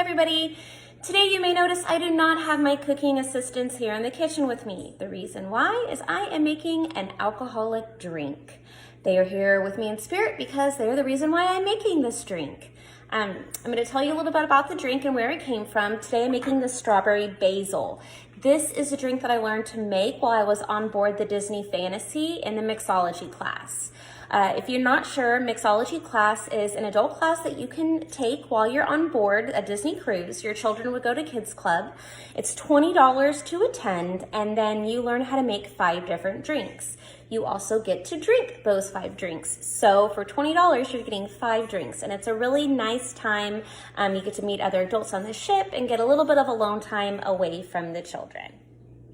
everybody. Today you may notice I do not have my cooking assistants here in the kitchen with me. The reason why is I am making an alcoholic drink. They are here with me in spirit because they're the reason why I'm making this drink. I'm going to tell you a little bit about the drink and where it came from. Today I'm making the strawberry basil. This is a drink that I learned to make while I was on board the Disney Fantasy in the mixology class. If you're not sure, mixology class is an adult class that you can take while you're on board a Disney cruise. Your children would go to Kids Club. It's $20 to attend, and then you learn how to make 5 different drinks. You also get to drink those 5 drinks. So for $20, you're getting 5 drinks, and it's a really nice time. You get to meet other adults on the ship and get a little bit of alone time away from the children.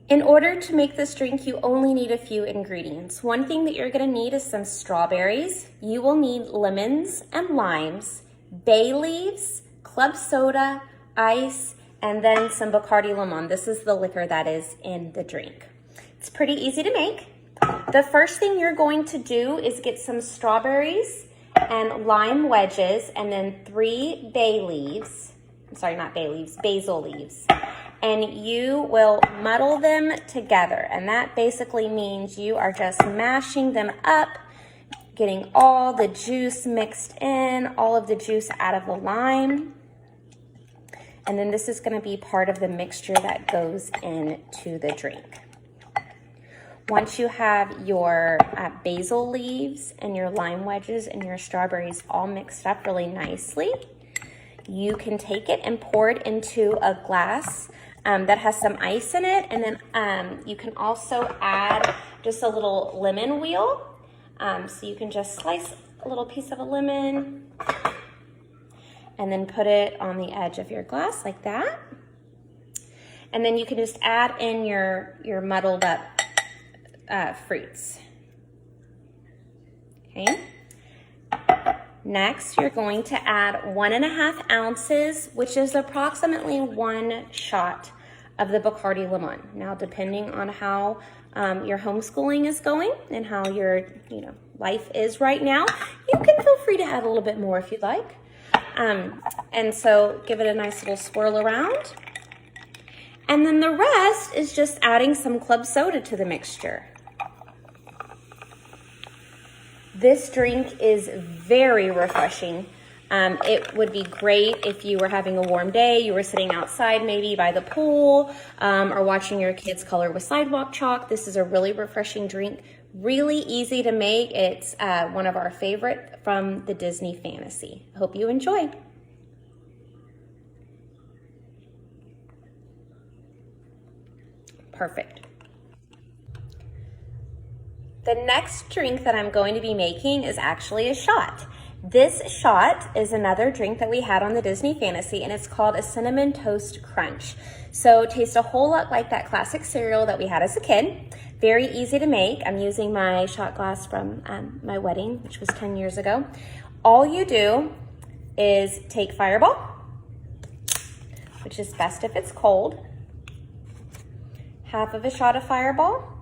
In order to make this drink, you only need a few ingredients. One thing that you're gonna need is some strawberries. You will need lemons and limes, bay leaves, club soda, ice, and then some Bacardi Limon. This is the liquor that is in the drink. It's pretty easy to make. The first thing you're going to do is get some strawberries and lime wedges, and then 3 bay leaves. I'm sorry, not bay leaves, basil leaves. And you will muddle them together. And that basically means you are just mashing them up, getting all the juice mixed in, all of the juice out of the lime. And then this is gonna be part of the mixture that goes into the drink. Once you have your basil leaves and your lime wedges and your strawberries all mixed up really nicely, you can take it and pour it into a glass that has some ice in it, and then you can also add just a little lemon wheel. So you can just slice a little piece of a lemon and then put it on the edge of your glass like that. And then you can just add in your muddled up fruits. Okay. Next, you're going to add 1.5 ounces, which is approximately 1 shot of the Bacardi Limon. Now, depending on how your homeschooling is going and how your life is right now, you can feel free to add a little bit more if you'd like. And so give it a nice little swirl around. And then the rest is just adding some club soda to the mixture. This drink is very refreshing. It would be great if you were having a warm day, you were sitting outside maybe by the pool, or watching your kids color with sidewalk chalk. This is a really refreshing drink, really easy to make. It's one of our favorite from the Disney Fantasy. Hope you enjoy. Perfect. The next drink that I'm going to be making is actually a shot. This shot is another drink that we had on the Disney Fantasy, and it's called a Cinnamon Toast Crunch. So it tastes a whole lot like that classic cereal that we had as a kid. Very easy to make. I'm using my shot glass from my wedding, which was 10 years ago. All you do is take Fireball, which is best if it's cold, half of a shot of Fireball,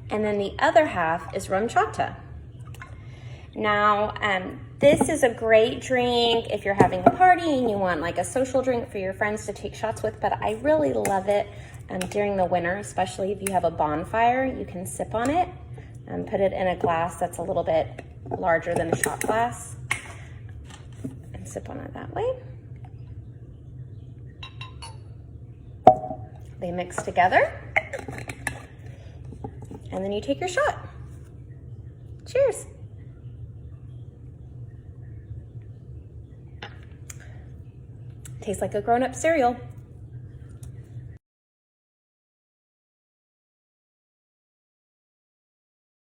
and then the other half is Rumzatta. Now, this is a great drink if you're having a party and you want like a social drink for your friends to take shots with, but I really love it during the winter, especially if you have a bonfire. You can sip on it and put it in a glass that's a little bit larger than a shot glass and sip on it that way. They mix together. And then you take your shot. Cheers. Tastes like a grown-up cereal.